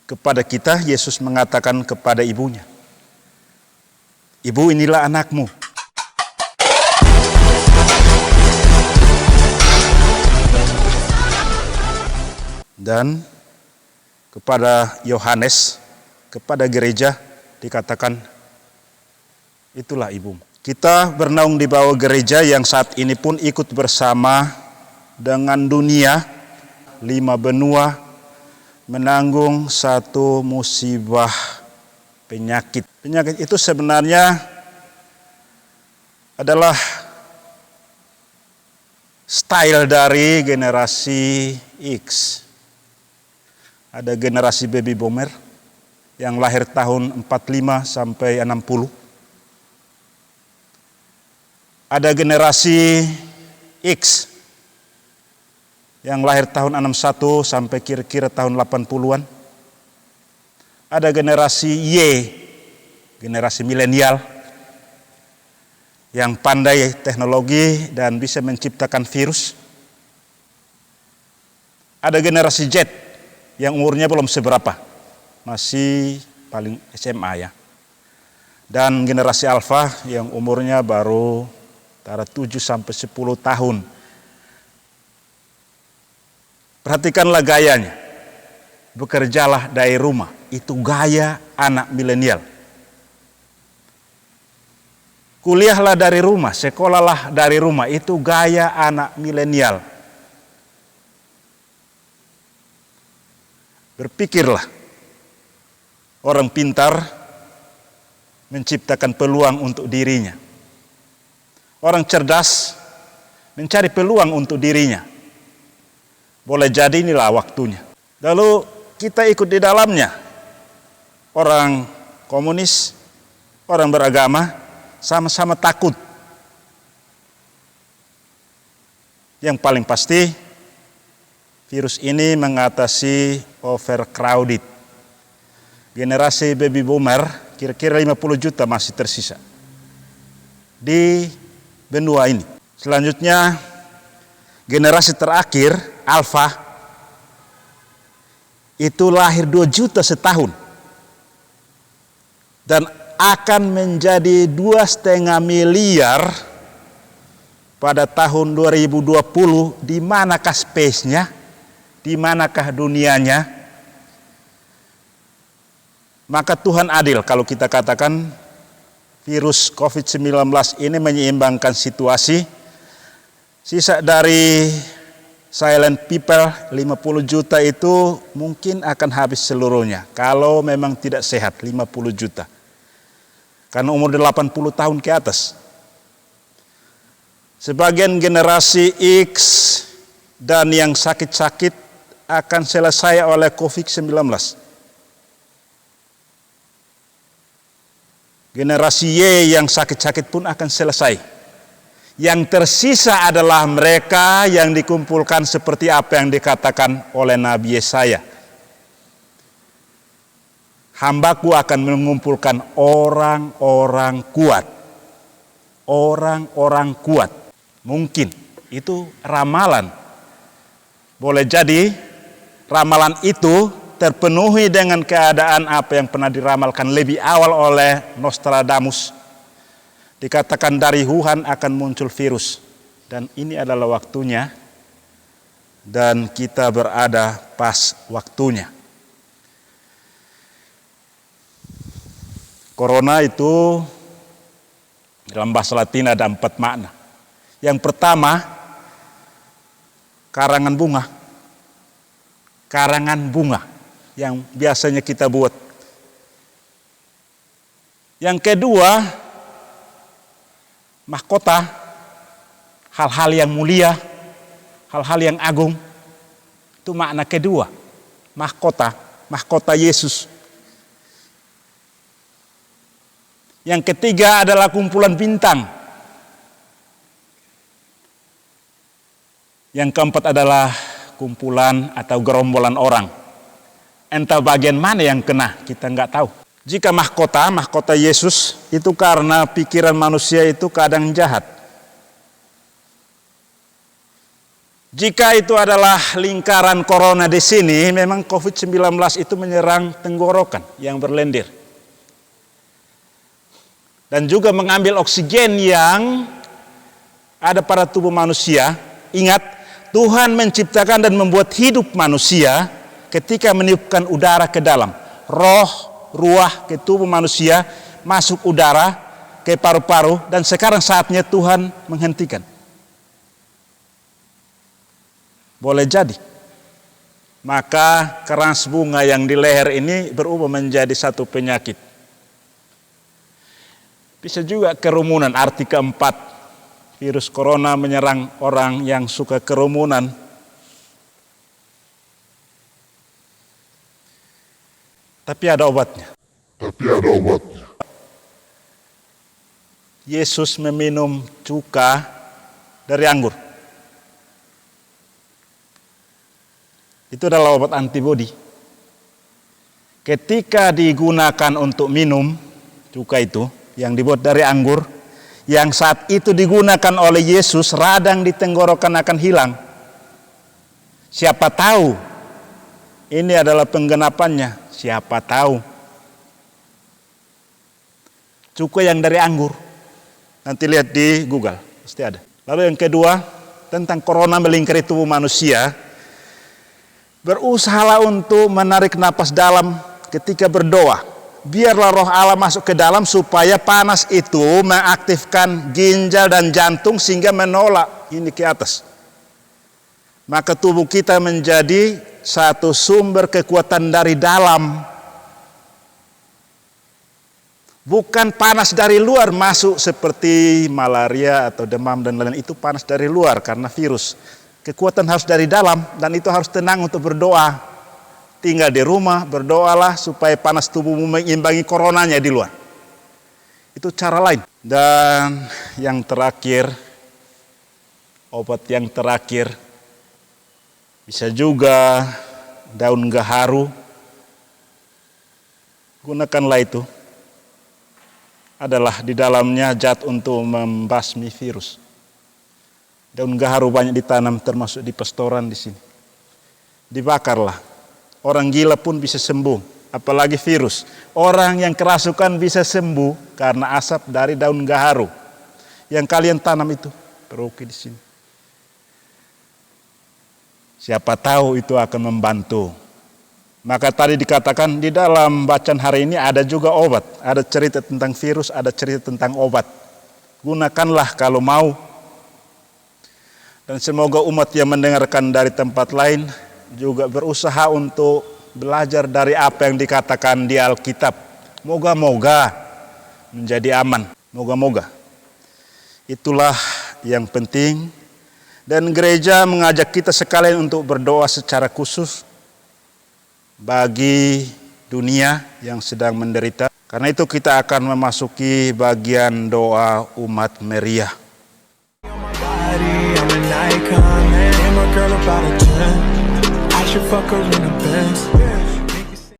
kepada kita, Yesus mengatakan kepada ibunya, "Ibu, inilah anakmu." Dan kepada Yohanes, kepada gereja dikatakan, "Itulah ibumu." Kita bernaung di bawah gereja yang saat ini pun ikut bersama dengan dunia, 5 benua, menanggung satu musibah penyakit. Penyakit itu sebenarnya adalah style dari generasi X. Ada generasi baby boomer yang lahir tahun 45 sampai 60. Ada generasi X yang lahir tahun 61 sampai kira-kira tahun 80-an. Ada generasi Y, generasi milenial, yang pandai teknologi dan bisa menciptakan virus. Ada generasi Z yang umurnya belum seberapa, masih paling SMA ya. Dan generasi Alpha yang umurnya baru antara 7 sampai 10 tahun. Perhatikanlah gayanya. Bekerjalah dari rumah. Itu gaya anak milenial. Kuliahlah dari rumah, sekolahlah dari rumah. Itu gaya anak milenial. Berpikirlah. Orang pintar menciptakan peluang untuk dirinya. Orang cerdas mencari peluang untuk dirinya. Boleh jadi inilah waktunya. Lalu kita ikut di dalamnya. Orang komunis, orang beragama, sama-sama takut. Yang paling pasti, virus ini mengatasi overcrowded. Generasi baby boomer, kira-kira 50 juta masih tersisa di benua ini. Selanjutnya, generasi terakhir, Alpha, itu lahir 2 juta setahun. Dan akan menjadi 2,5 miliar pada tahun 2020. Di manakah space-nya? Di manakah dunianya? Maka Tuhan adil kalau kita katakan virus COVID-19 ini menyeimbangkan situasi. Sisa dari silent people 50 juta itu mungkin akan habis seluruhnya. Kalau memang tidak sehat 50 juta. Karena umur 80 tahun ke atas. Sebagian generasi X dan yang sakit-sakit akan selesai oleh COVID-19. Generasi Y yang sakit-sakit pun akan selesai. Yang tersisa adalah mereka yang dikumpulkan seperti apa yang dikatakan oleh Nabi Yesaya. Hambaku akan mengumpulkan orang-orang kuat. Orang-orang kuat. Mungkin itu ramalan. Boleh jadi ramalan itu terpenuhi dengan keadaan apa yang pernah diramalkan lebih awal oleh Nostradamus. Dikatakan dari Wuhan akan muncul virus. Dan ini adalah waktunya. Dan kita berada pas waktunya. Corona itu dalam bahasa Latin ada 4 makna. Yang pertama, karangan bunga. Karangan bunga yang biasanya kita buat. Yang kedua, mahkota, hal-hal yang mulia, hal-hal yang agung. Itu makna kedua, mahkota, mahkota Yesus. Yang ketiga adalah kumpulan bintang. Yang keempat adalah kumpulan atau gerombolan orang. Entah bagian mana yang kena, kita nggak tahu. Jika mahkota Yesus itu karena pikiran manusia itu kadang jahat. Jika itu adalah lingkaran corona di sini, memang COVID-19 itu menyerang tenggorokan yang berlendir. Dan juga mengambil oksigen yang ada pada tubuh manusia. Ingat, Tuhan menciptakan dan membuat hidup manusia ketika meniupkan udara ke dalam. Roh, ruah ke tubuh manusia, masuk udara ke paru-paru, dan sekarang saatnya Tuhan menghentikan. Boleh jadi, maka keras bunga yang di leher ini berubah menjadi satu penyakit. Bisa juga kerumunan, arti keempat. Virus corona menyerang orang yang suka kerumunan. Tapi ada obatnya. Yesus meminum cuka dari anggur. Itu adalah obat antibodi. Ketika digunakan untuk minum cuka itu, yang dibuat dari anggur, yang saat itu digunakan oleh Yesus, radang di tenggorokan akan hilang. Siapa tahu ini adalah penggenapannya, siapa tahu. Cuka yang dari anggur, nanti lihat di Google, pasti ada. Lalu yang kedua, tentang corona melingkari tubuh manusia. Berusahalah untuk menarik napas dalam ketika berdoa. Biarlah roh Allah masuk ke dalam supaya panas itu mengaktifkan ginjal dan jantung sehingga menolak ini ke atas. Maka tubuh kita menjadi satu sumber kekuatan dari dalam. Bukan panas dari luar masuk seperti malaria atau demam dan lain-lain. Itu panas dari luar karena virus. Kekuatan harus dari dalam, dan itu harus tenang untuk berdoa. Tinggal di rumah, berdoalah supaya panas tubuhmu mengimbangi coronanya di luar. Itu cara lain. Dan yang terakhir, obat yang terakhir, bisa juga daun gaharu. Gunakanlah itu. Adalah di dalamnya zat untuk membasmi virus. Daun gaharu banyak ditanam termasuk di pastoran di sini. Dibakarlah. Orang gila pun bisa sembuh, apalagi virus. Orang yang kerasukan bisa sembuh karena asap dari daun gaharu. Yang kalian tanam itu, peroki di sini. Siapa tahu itu akan membantu. Maka tadi dikatakan di dalam bacaan hari ini ada juga obat. Ada cerita tentang virus, ada cerita tentang obat. Gunakanlah kalau mau. Dan semoga umat yang mendengarkan dari tempat lain juga berusaha untuk belajar dari apa yang dikatakan di Alkitab. Moga-moga menjadi aman. Moga-moga. Itulah yang penting. Dan gereja mengajak kita sekalian untuk berdoa secara khusus bagi dunia yang sedang menderita. Karena itu kita akan memasuki bagian doa umat meriah. I'm an icon, man. And my girl about a 10. I should fuck her in a Benz.